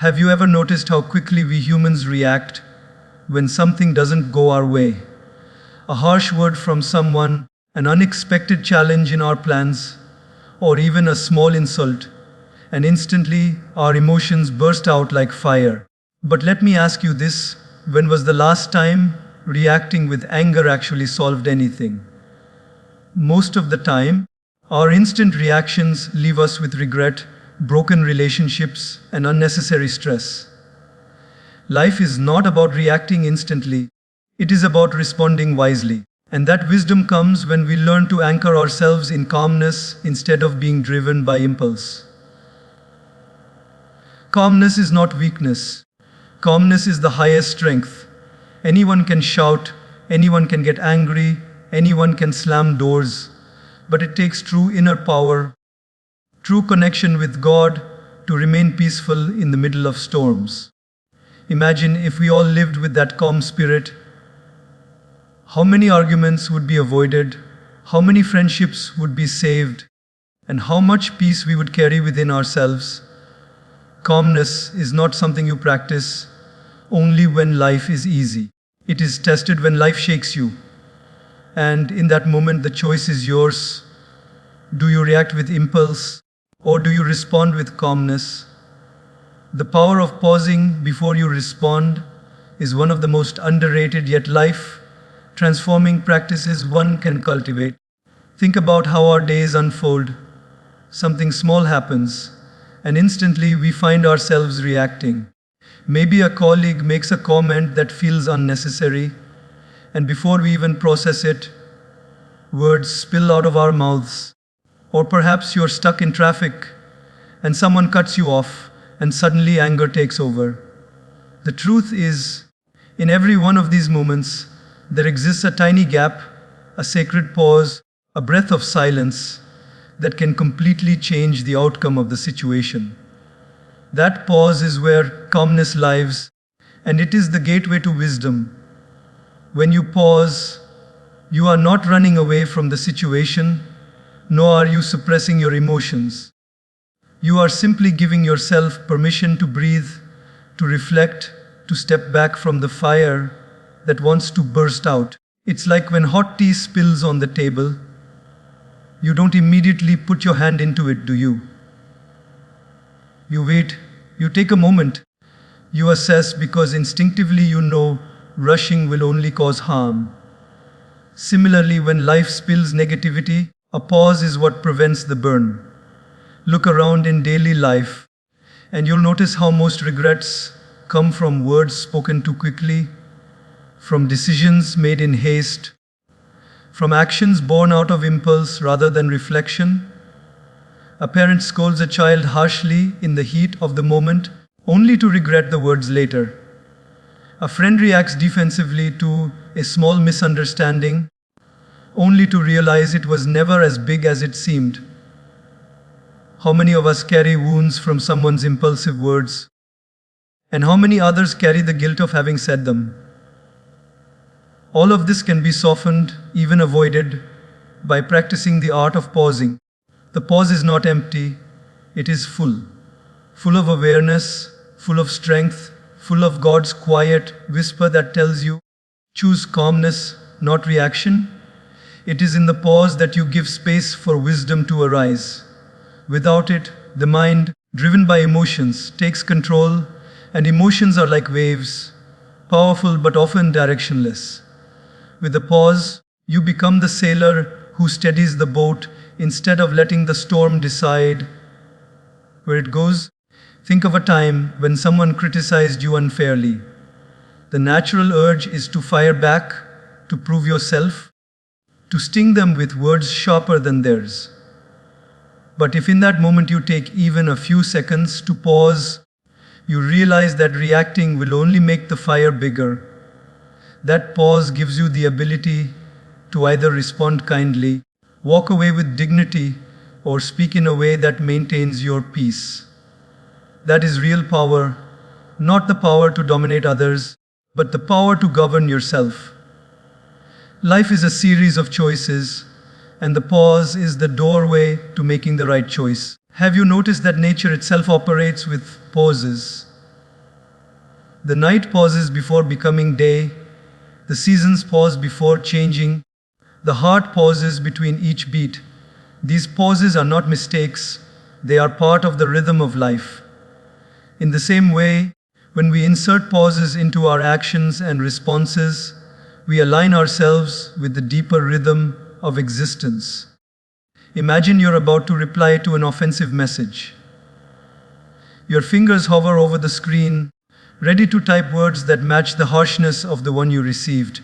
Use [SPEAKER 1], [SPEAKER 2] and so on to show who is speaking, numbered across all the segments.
[SPEAKER 1] Have you ever noticed how quickly we humans react when something doesn't go our way? A harsh word from someone, an unexpected challenge in our plans, or even a small insult, and instantly our emotions burst out like fire. But let me ask you this, when was the last time reacting with anger actually solved anything? Most of the time, our instant reactions leave us with regret, broken relationships, and unnecessary stress. Life is not about reacting instantly, it is about responding wisely. And that wisdom comes when we learn to anchor ourselves in calmness instead of being driven by impulse. Calmness is not weakness. Calmness is the highest strength. Anyone can shout, anyone can get angry, anyone can slam doors, but it takes true inner power, true connection with God to remain peaceful in the middle of storms. Imagine if we all lived with that calm spirit. How many arguments would be avoided, how many friendships would be saved, and how much peace we would carry within ourselves. Calmness is not something you practice only when life is easy. It is tested when life shakes you. And in that moment, the choice is yours. Do you react with impulse, or do you respond with calmness? The power of pausing before you respond is one of the most underrated yet life transforming practices one can cultivate. Think about how our days unfold. Something small happens, and instantly we find ourselves reacting. Maybe a colleague makes a comment that feels unnecessary, and before we even process it, words spill out of our mouths. Or perhaps you're stuck in traffic, and someone cuts you off, and suddenly anger takes over. The truth is, in every one of these moments, there exists a tiny gap, a sacred pause, a breath of silence that can completely change the outcome of the situation. That pause is where calmness lives, and it is the gateway to wisdom. When you pause, you are not running away from the situation, nor are you suppressing your emotions. You are simply giving yourself permission to breathe, to reflect, to step back from the fire that wants to burst out. It's like when hot tea spills on the table. You don't immediately put your hand into it, do you? You wait, you take a moment, you assess because instinctively you know rushing will only cause harm. Similarly, when life spills negativity, a pause is what prevents the burn. Look around in daily life, and you'll notice how most regrets come from words spoken too quickly, from decisions made in haste, from actions born out of impulse rather than reflection. A parent scolds a child harshly in the heat of the moment, only to regret the words later. A friend reacts defensively to a small misunderstanding, only to realize it was never as big as it seemed. How many of us carry wounds from someone's impulsive words? And how many others carry the guilt of having said them? All of this can be softened, even avoided, by practicing the art of pausing. The pause is not empty, it is full. Full of awareness, full of strength, full of God's quiet whisper that tells you, choose calmness, not reaction. It is in the pause that you give space for wisdom to arise. Without it, the mind, driven by emotions, takes control, and emotions are like waves, powerful but often directionless. With a pause, you become the sailor who steadies the boat instead of letting the storm decide where it goes. Think of a time when someone criticized you unfairly. The natural urge is to fire back, to prove yourself, to sting them with words sharper than theirs. But if in that moment you take even a few seconds to pause, you realize that reacting will only make the fire bigger. That pause gives you the ability to either respond kindly, walk away with dignity, or speak in a way that maintains your peace. That is real power, not the power to dominate others, but the power to govern yourself. Life is a series of choices, and the pause is the doorway to making the right choice. Have you noticed that nature itself operates with pauses? The night pauses before becoming day, the seasons pause before changing, the heart pauses between each beat. These pauses are not mistakes, they are part of the rhythm of life. In the same way, when we insert pauses into our actions and responses, we align ourselves with the deeper rhythm of existence. Imagine you're about to reply to an offensive message. Your fingers hover over the screen, ready to type words that match the harshness of the one you received.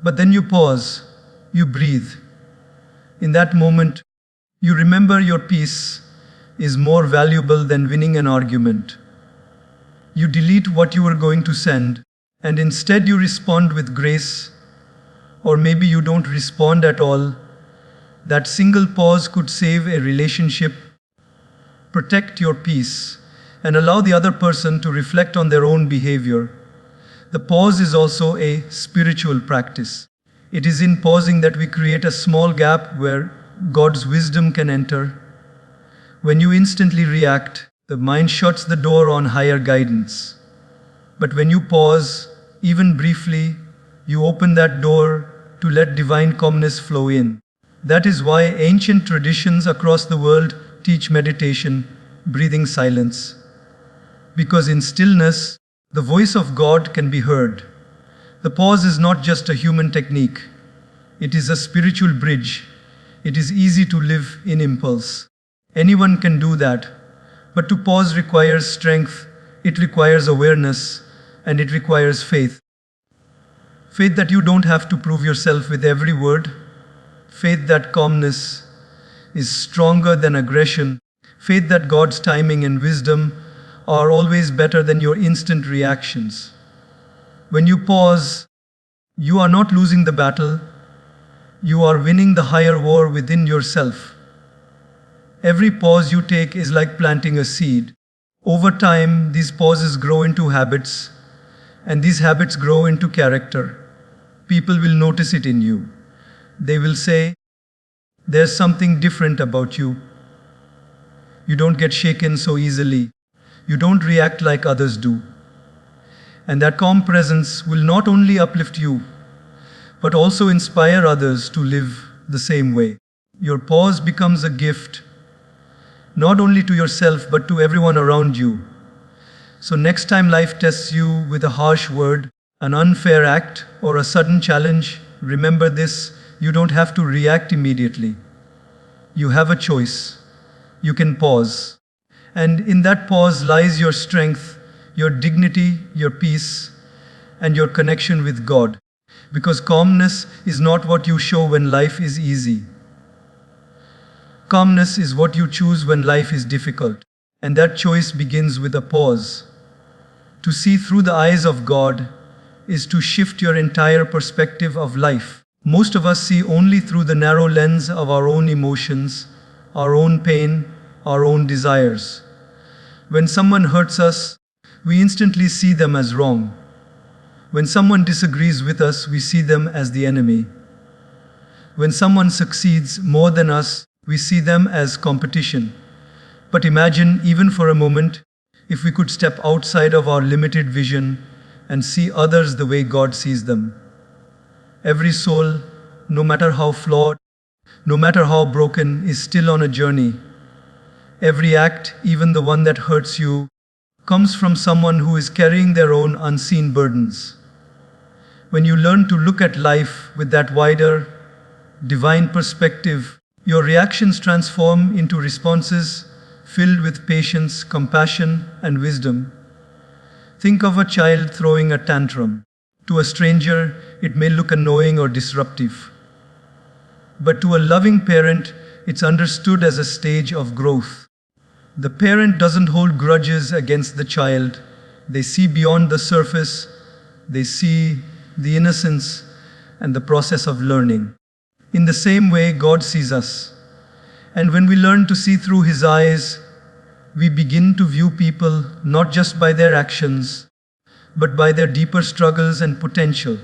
[SPEAKER 1] But then you pause, you breathe. In that moment, you remember your peace is more valuable than winning an argument. You delete what you were going to send, and instead you respond with grace, or maybe you don't respond at all. That single pause could save a relationship. Protect your peace and allow the other person to reflect on their own behavior. The pause is also a spiritual practice. It is in pausing that we create a small gap where God's wisdom can enter. When you instantly react, the mind shuts the door on higher guidance. But when you pause, even briefly, you open that door to let divine calmness flow in. That is why ancient traditions across the world teach meditation, breathing silence. Because in stillness, the voice of God can be heard. The pause is not just a human technique, it is a spiritual bridge. It is easy to live in impulse. Anyone can do that. But to pause requires strength, it requires awareness, and it requires faith. Faith that you don't have to prove yourself with every word. Faith that calmness is stronger than aggression. Faith that God's timing and wisdom are always better than your instant reactions. When you pause, you are not losing the battle, you are winning the higher war within yourself. Every pause you take is like planting a seed. Over time, these pauses grow into habits, and these habits grow into character. People will notice it in you. They will say, "There's something different about you. You don't get shaken so easily. You don't react like others do." And that calm presence will not only uplift you, but also inspire others to live the same way. Your pause becomes a gift, not only to yourself but to everyone around you. So next time life tests you with a harsh word, an unfair act, or a sudden challenge, remember this: you don't have to react immediately. You have a choice. You can pause. And in that pause lies your strength, your dignity, your peace, and your connection with God. Because calmness is not what you show when life is easy. Calmness is what you choose when life is difficult. And that choice begins with a pause. To see through the eyes of God is to shift your entire perspective of life. Most of us see only through the narrow lens of our own emotions, our own pain, our own desires. When someone hurts us, we instantly see them as wrong. When someone disagrees with us, we see them as the enemy. When someone succeeds more than us, we see them as competition. But imagine, even for a moment, if we could step outside of our limited vision and see others the way God sees them. Every soul, no matter how flawed, no matter how broken, is still on a journey. Every act, even the one that hurts you, comes from someone who is carrying their own unseen burdens. When you learn to look at life with that wider, divine perspective, your reactions transform into responses filled with patience, compassion, and wisdom. Think of a child throwing a tantrum. To a stranger, it may look annoying or disruptive. But to a loving parent, it's understood as a stage of growth. The parent doesn't hold grudges against the child. They see beyond the surface. They see the innocence and the process of learning. In the same way, God sees us. And when we learn to see through His eyes, we begin to view people not just by their actions, but by their deeper struggles and potential.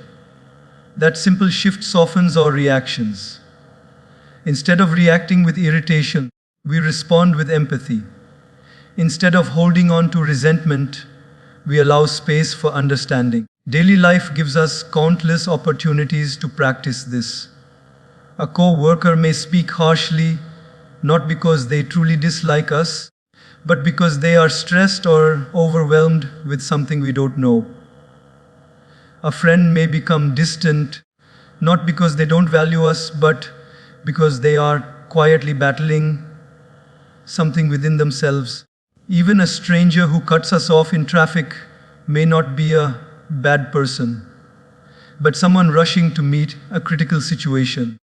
[SPEAKER 1] That simple shift softens our reactions. Instead of reacting with irritation, we respond with empathy. Instead of holding on to resentment, we allow space for understanding. Daily life gives us countless opportunities to practice this. A co-worker may speak harshly, not because they truly dislike us, but because they are stressed or overwhelmed with something we don't know. A friend may become distant, not because they don't value us, but because they are quietly battling something within themselves. Even a stranger who cuts us off in traffic may not be a bad person, but someone rushing to meet a critical situation.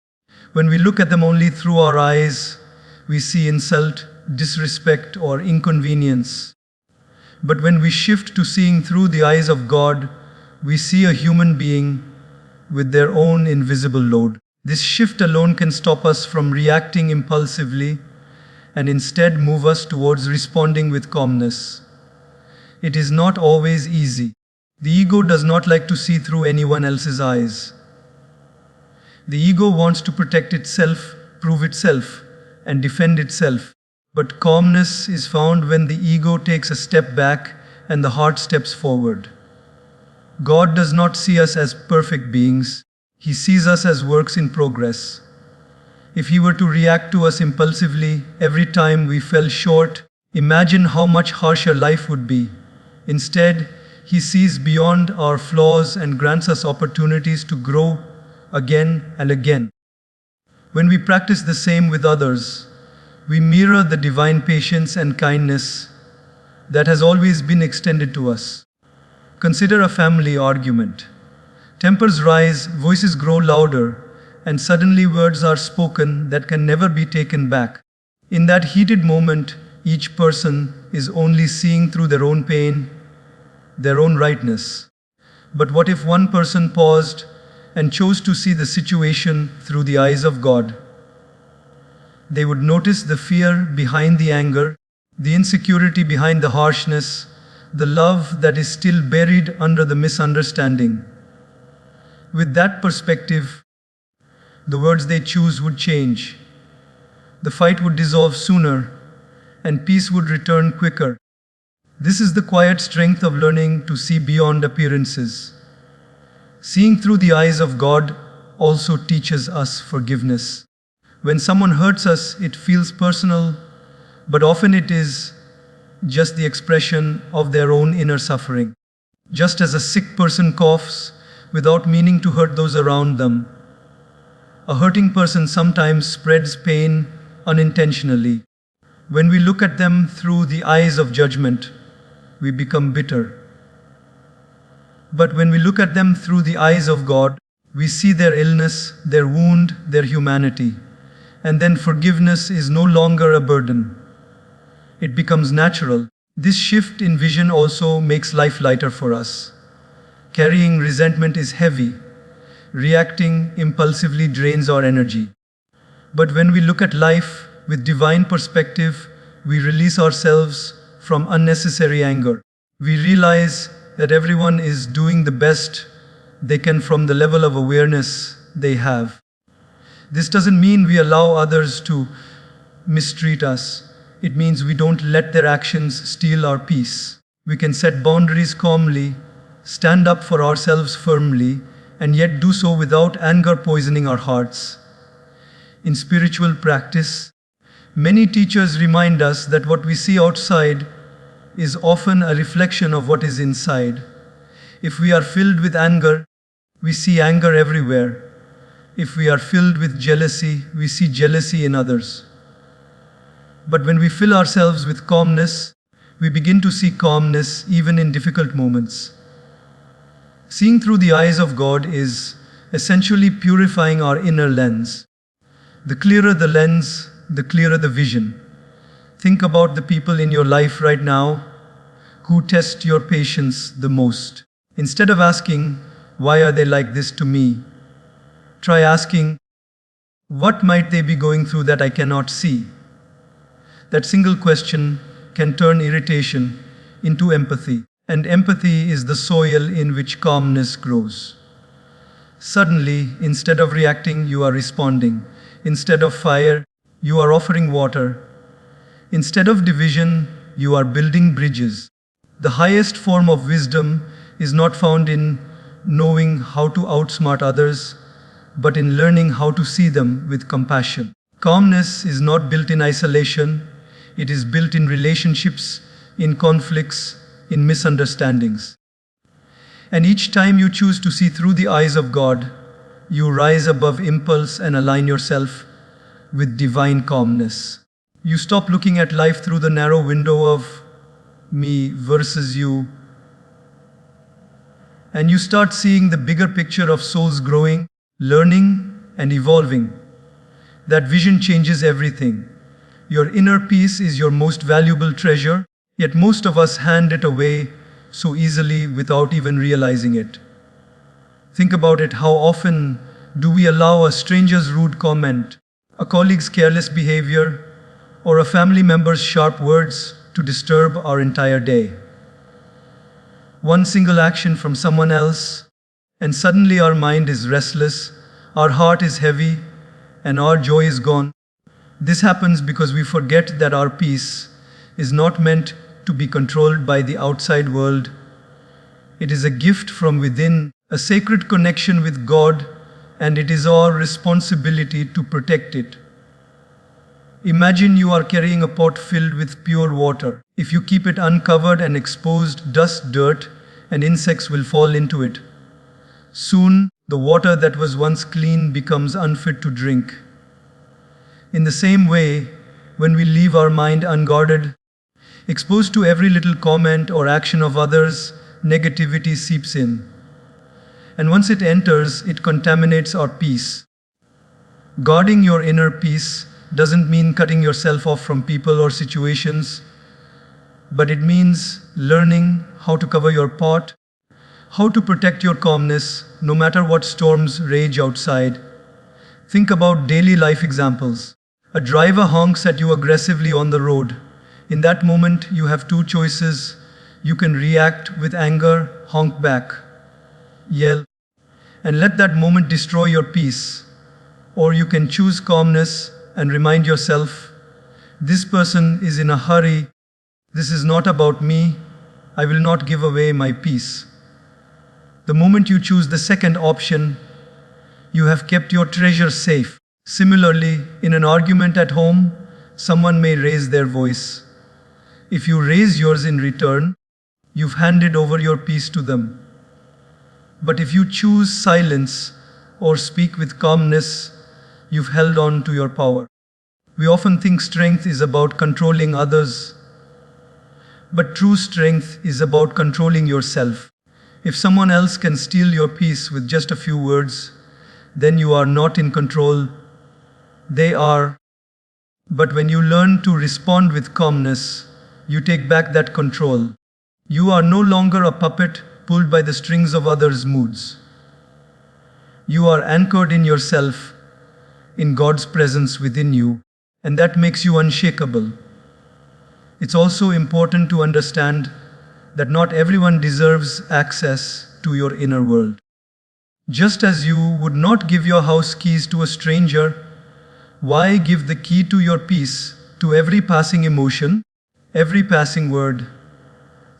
[SPEAKER 1] When we look at them only through our eyes, we see insult, disrespect, or inconvenience. But when we shift to seeing through the eyes of God, we see a human being with their own invisible load. This shift alone can stop us from reacting impulsively and instead move us towards responding with calmness. It is not always easy. The ego does not like to see through anyone else's eyes. The ego wants to protect itself, prove itself, and defend itself. But calmness is found when the ego takes a step back and the heart steps forward. God does not see us as perfect beings. He sees us as works in progress. If He were to react to us impulsively every time we fell short, imagine how much harsher life would be. Instead, He sees beyond our flaws and grants us opportunities to grow again and again. When we practice the same with others, we mirror the divine patience and kindness that has always been extended to us. Consider a family argument. Tempers rise, voices grow louder, and suddenly words are spoken that can never be taken back. In that heated moment, each person is only seeing through their own pain, their own rightness. But what if one person paused and chose to see the situation through the eyes of God? They would notice the fear behind the anger, the insecurity behind the harshness, the love that is still buried under the misunderstanding. With that perspective, the words they choose would change. The fight would dissolve sooner, and peace would return quicker. This is the quiet strength of learning to see beyond appearances. Seeing through the eyes of God also teaches us forgiveness. When someone hurts us, it feels personal, but often it is just the expression of their own inner suffering. Just as a sick person coughs without meaning to hurt those around them, a hurting person sometimes spreads pain unintentionally. When we look at them through the eyes of judgment, we become bitter. But when we look at them through the eyes of God, we see their illness, their wound, their humanity. And then forgiveness is no longer a burden. It becomes natural. This shift in vision also makes life lighter for us. Carrying resentment is heavy. Reacting impulsively drains our energy. But when we look at life with divine perspective, we release ourselves from unnecessary anger. We realize that everyone is doing the best they can from the level of awareness they have. This doesn't mean we allow others to mistreat us. It means we don't let their actions steal our peace. We can set boundaries calmly, stand up for ourselves firmly, and yet do so without anger poisoning our hearts. In spiritual practice, many teachers remind us that what we see outside is often a reflection of what is inside. If we are filled with anger, we see anger everywhere. If we are filled with jealousy, we see jealousy in others. But when we fill ourselves with calmness, we begin to see calmness even in difficult moments. Seeing through the eyes of God is essentially purifying our inner lens. The clearer the lens, the clearer the vision. Think about the people in your life right now who test your patience the most. Instead of asking, "Why are they like this to me?" try asking, "What might they be going through that I cannot see?" That single question can turn irritation into empathy, and empathy is the soil in which calmness grows. Suddenly, instead of reacting, you are responding. Instead of fire, you are offering water. Instead of division, you are building bridges. The highest form of wisdom is not found in knowing how to outsmart others, but in learning how to see them with compassion. Calmness is not built in isolation, it is built in relationships, in conflicts, in misunderstandings. And each time you choose to see through the eyes of God, you rise above impulse and align yourself with divine calmness. You stop looking at life through the narrow window of me versus you, and you start seeing the bigger picture of souls growing, learning, and evolving. That vision changes everything. Your inner peace is your most valuable treasure, yet most of us hand it away so easily without even realizing it. Think about it. How often do we allow a stranger's rude comment, a colleague's careless behavior, or a family member's sharp words to disturb our entire day? One single action from someone else, and suddenly our mind is restless, our heart is heavy, and our joy is gone. This happens because we forget that our peace is not meant to be controlled by the outside world. It is a gift from within, a sacred connection with God, and it is our responsibility to protect it. Imagine you are carrying a pot filled with pure water. If you keep it uncovered and exposed, dust, dirt, and insects will fall into it. Soon, the water that was once clean becomes unfit to drink. In the same way, when we leave our mind unguarded, exposed to every little comment or action of others, negativity seeps in. And once it enters, it contaminates our peace. Guarding your inner peace doesn't mean cutting yourself off from people or situations, but it means learning how to cover your pot, how to protect your calmness no matter what storms rage outside. Think about daily life examples. A driver honks at you aggressively on the road. In that moment, you have two choices. You can react with anger, honk back, yell, and let that moment destroy your peace. Or you can choose calmness and remind yourself, this person is in a hurry. This is not about me. I will not give away my peace. The moment you choose the second option, you have kept your treasure safe. Similarly, in an argument at home, someone may raise their voice. If you raise yours in return, you've handed over your peace to them. But if you choose silence or speak with calmness, you've held on to your power. We often think strength is about controlling others, but true strength is about controlling yourself. If someone else can steal your peace with just a few words, then you are not in control. They are. But when you learn to respond with calmness, you take back that control. You are no longer a puppet pulled by the strings of others' moods. You are anchored in yourself, in God's presence within you, and that makes you unshakable. It's also important to understand that not everyone deserves access to your inner world. Just as you would not give your house keys to a stranger, why give the key to your peace to every passing emotion, every passing word?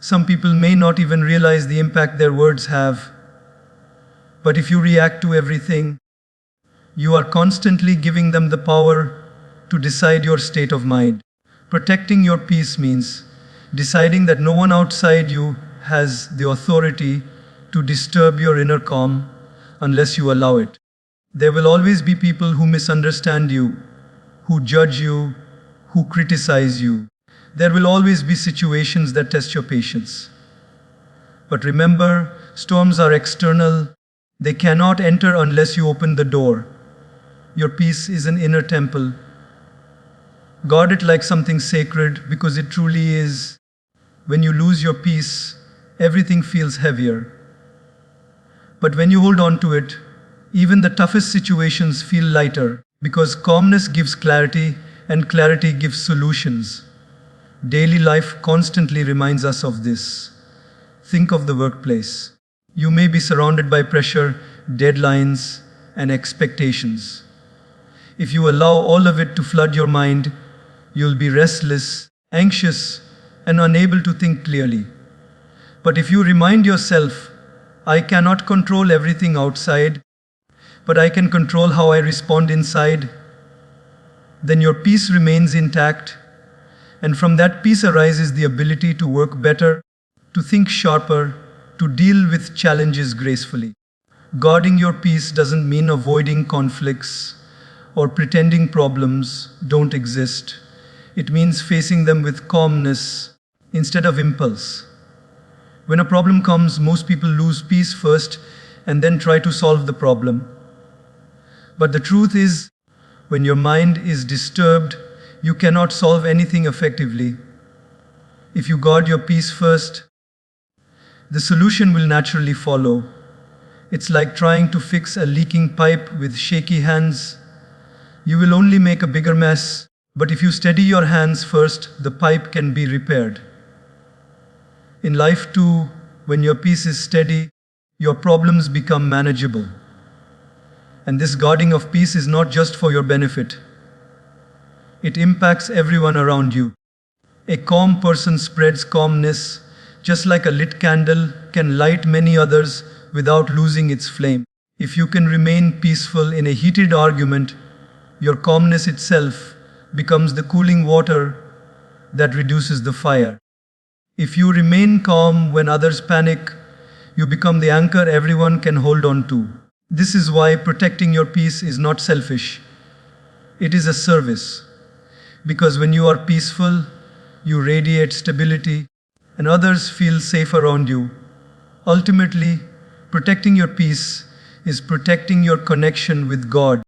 [SPEAKER 1] Some people may not even realize the impact their words have. But if you react to everything, you are constantly giving them the power to decide your state of mind. Protecting your peace means deciding that no one outside you has the authority to disturb your inner calm unless you allow it. There will always be people who misunderstand you, who judge you, who criticize you. There will always be situations that test your patience. But remember, storms are external. They cannot enter unless you open the door. Your peace is an inner temple. Guard it like something sacred because it truly is. When you lose your peace, everything feels heavier. But when you hold on to it, even the toughest situations feel lighter because calmness gives clarity and clarity gives solutions. Daily life constantly reminds us of this. Think of the workplace. You may be surrounded by pressure, deadlines, and expectations. If you allow all of it to flood your mind, you'll be restless, anxious, and unable to think clearly. But if you remind yourself, I cannot control everything outside, but I can control how I respond inside, then your peace remains intact, and from that peace arises the ability to work better, to think sharper, to deal with challenges gracefully. Guarding your peace doesn't mean avoiding conflicts or pretending problems don't exist. It means facing them with calmness instead of impulse. When a problem comes, most people lose peace first and then try to solve the problem. But the truth is, when your mind is disturbed, you cannot solve anything effectively. If you guard your peace first, the solution will naturally follow. It's like trying to fix a leaking pipe with shaky hands. You will only make a bigger mess, but if you steady your hands first, the pipe can be repaired. In life too, when your peace is steady, your problems become manageable. And this guarding of peace is not just for your benefit. It impacts everyone around you. A calm person spreads calmness, just like a lit candle can light many others without losing its flame. If you can remain peaceful in a heated argument, your calmness itself becomes the cooling water that reduces the fire. If you remain calm when others panic, you become the anchor everyone can hold on to. This is why protecting your peace is not selfish. It is a service. Because when you are peaceful, you radiate stability, and others feel safe around you. Ultimately, protecting your peace is protecting your connection with God.